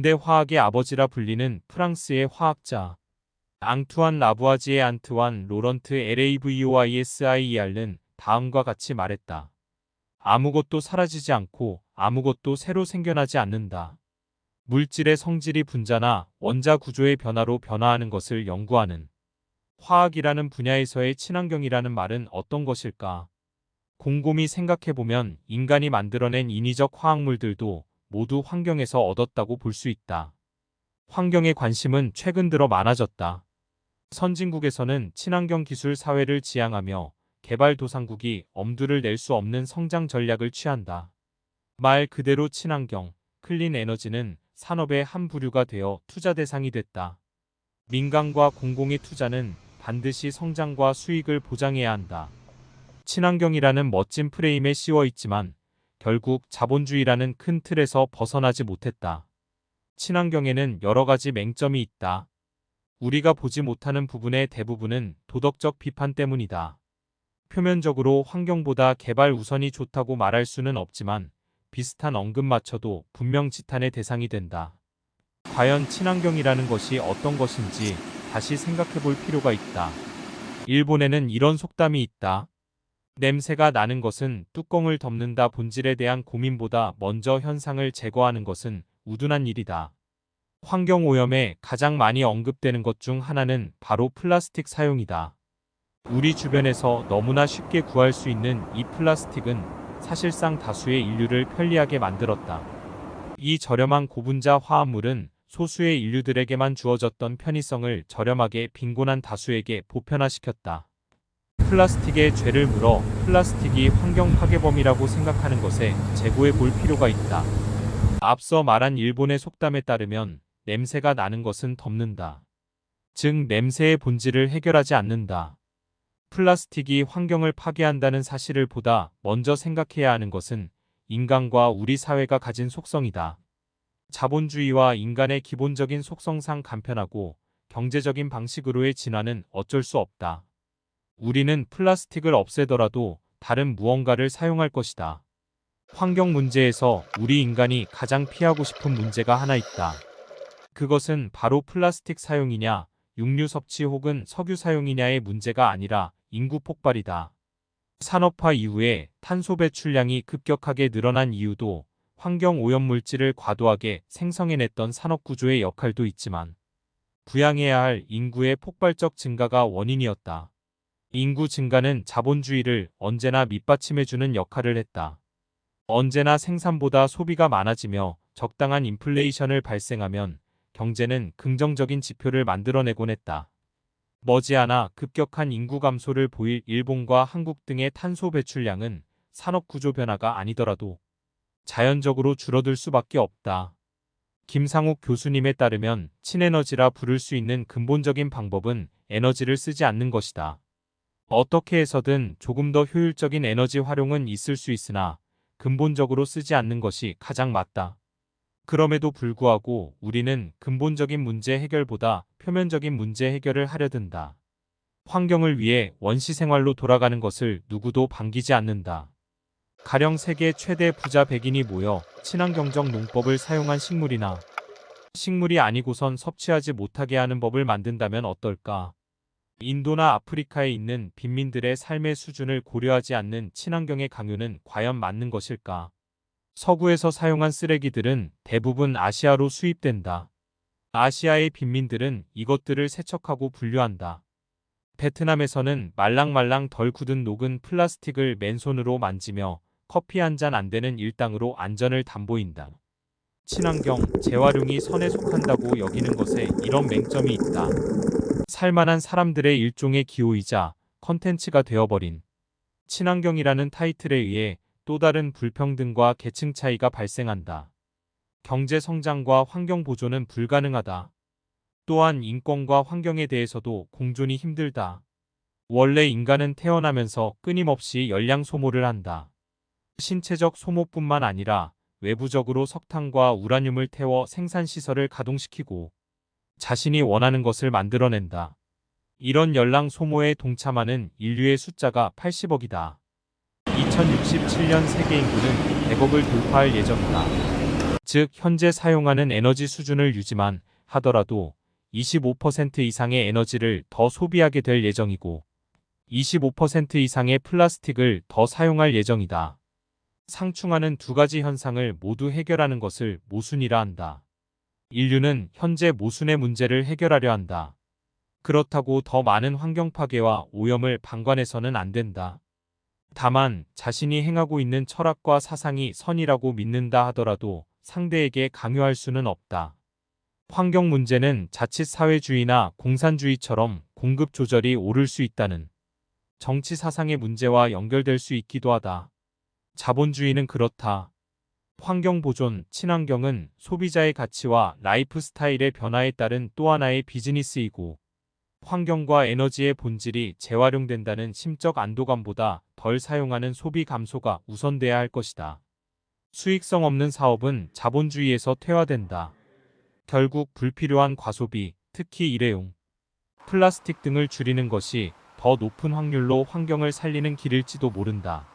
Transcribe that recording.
근대 화학의 아버지라 불리는 프랑스의 화학자 앙투안 라부아지에 안트완 로런트 LAVOISIER는 다음과 같이 말했다. 아무것도 사라지지 않고 아무것도 새로 생겨나지 않는다. 물질의 성질이 분자나 원자 구조의 변화로 변화하는 것을 연구하는 화학이라는 분야에서의 친환경이라는 말은 어떤 것일까? 곰곰이 생각해보면 인간이 만들어낸 인위적 화학물들도 모두 환경에서 얻었다고 볼 수 있다. 환경에 관심은 최근 들어 많아졌다. 선진국에서는 친환경 기술 사회를 지향하며 개발도상국이 엄두를 낼 수 없는 성장 전략을 취한다. 말 그대로 친환경, 클린 에너지는 산업의 한 부류가 되어 투자 대상이 됐다. 민간과 공공의 투자는 반드시 성장과 수익을 보장해야 한다. 친환경이라는 멋진 프레임에 씌워 있지만 결국 자본주의라는 큰 틀에서 벗어나지 못했다. 친환경에는 여러 가지 맹점이 있다. 우리가 보지 못하는 부분의 대부분은 도덕적 비판 때문이다. 표면적으로 환경보다 개발 우선이 좋다고 말할 수는 없지만 비슷한 언급마저도 분명 지탄의 대상이 된다. 과연 친환경이라는 것이 어떤 것인지 다시 생각해 볼 필요가 있다. 일본에는 이런 속담이 있다. 냄새가 나는 것은 뚜껑을 덮는다. 본질에 대한 고민보다 먼저 현상을 제거하는 것은 우둔한 일이다. 환경오염에 가장 많이 언급되는 것 중 하나는 바로 플라스틱 사용이다. 우리 주변에서 너무나 쉽게 구할 수 있는 이 플라스틱은 사실상 다수의 인류를 편리하게 만들었다. 이 저렴한 고분자 화합물은 소수의 인류들에게만 주어졌던 편의성을 저렴하게 빈곤한 다수에게 보편화시켰다. 플라스틱에 죄를 물어 플라스틱이 환경 파괴범이라고 생각하는 것에 재고해 볼 필요가 있다. 앞서 말한 일본의 속담에 따르면 냄새가 나는 것은 덮는다. 즉 냄새의 본질을 해결하지 않는다. 플라스틱이 환경을 파괴한다는 사실을 보다 먼저 생각해야 하는 것은 인간과 우리 사회가 가진 속성이다. 자본주의와 인간의 기본적인 속성상 간편하고 경제적인 방식으로의 진화는 어쩔 수 없다. 우리는 플라스틱을 없애더라도 다른 무언가를 사용할 것이다. 환경 문제에서 우리 인간이 가장 피하고 싶은 문제가 하나 있다. 그것은 바로 플라스틱 사용이냐, 육류 섭취 혹은 석유 사용이냐의 문제가 아니라 인구 폭발이다. 산업화 이후에 탄소 배출량이 급격하게 늘어난 이유도 환경 오염 물질을 과도하게 생성해냈던 산업 구조의 역할도 있지만 부양해야 할 인구의 폭발적 증가가 원인이었다. 인구 증가는 자본주의를 언제나 밑받침해주는 역할을 했다. 언제나 생산보다 소비가 많아지며 적당한 인플레이션을 발생하면 경제는 긍정적인 지표를 만들어내곤 했다. 머지않아 급격한 인구 감소를 보일 일본과 한국 등의 탄소 배출량은 산업 구조 변화가 아니더라도 자연적으로 줄어들 수밖에 없다. 김상욱 교수님에 따르면 친에너지라 부를 수 있는 근본적인 방법은 에너지를 쓰지 않는 것이다. 어떻게 해서든 조금 더 효율적인 에너지 활용은 있을 수 있으나 근본적으로 쓰지 않는 것이 가장 맞다. 그럼에도 불구하고 우리는 근본적인 문제 해결보다 표면적인 문제 해결을 하려 든다. 환경을 위해 원시 생활로 돌아가는 것을 누구도 반기지 않는다. 가령 세계 최대 부자 100인이 모여 친환경적 농법을 사용한 식물이 아니고선 섭취하지 못하게 하는 법을 만든다면 어떨까? 인도나 아프리카에 있는 빈민들의 삶의 수준을 고려하지 않는 친환경의 강요는 과연 맞는 것일까? 서구에서 사용한 쓰레기들은 대부분 아시아로 수입된다. 아시아의 빈민들은 이것들을 세척하고 분류한다. 베트남에서는 말랑말랑 덜 굳은 녹은 플라스틱을 맨손으로 만지며 커피 한 잔 안 되는 일당으로 안전을 담보인다. 친환경, 재활용이 선에 속한다고 여기는 것에 이런 맹점이 있다. 살만한 사람들의 일종의 기호이자 컨텐츠가 되어버린 친환경이라는 타이틀에 의해 또 다른 불평등과 계층 차이가 발생한다. 경제 성장과 환경 보존은 불가능하다. 또한 인권과 환경에 대해서도 공존이 힘들다. 원래 인간은 태어나면서 끊임없이 열량 소모를 한다. 신체적 소모뿐만 아니라 외부적으로 석탄과 우라늄을 태워 생산시설을 가동시키고 자신이 원하는 것을 만들어낸다. 이런 열량 소모에 동참하는 인류의 숫자가 80억이다. 2067년 세계 인구는 100억을 돌파할 예정이다. 즉 현재 사용하는 에너지 수준을 유지만 하더라도 25% 이상의 에너지를 더 소비하게 될 예정이고 25% 이상의 플라스틱을 더 사용할 예정이다. 상충하는 두 가지 현상을 모두 해결하는 것을 모순이라 한다. 인류는 현재 모순의 문제를 해결하려 한다. 그렇다고 더 많은 환경 파괴와 오염을 방관해서는 안 된다. 다만 자신이 행하고 있는 철학과 사상이 선이라고 믿는다 하더라도 상대에게 강요할 수는 없다. 환경 문제는 자칫 사회주의나 공산주의처럼 공급 조절이 오를 수 있다는 정치 사상의 문제와 연결될 수 있기도 하다. 자본주의는 그렇다. 환경 보존, 친환경은 소비자의 가치와 라이프 스타일의 변화에 따른 또 하나의 비즈니스이고 환경과 에너지의 본질이 재활용된다는 심적 안도감보다 덜 사용하는 소비 감소가 우선돼야 할 것이다. 수익성 없는 사업은 자본주의에서 퇴화된다. 결국 불필요한 과소비, 특히 일회용, 플라스틱 등을 줄이는 것이 더 높은 확률로 환경을 살리는 길일지도 모른다.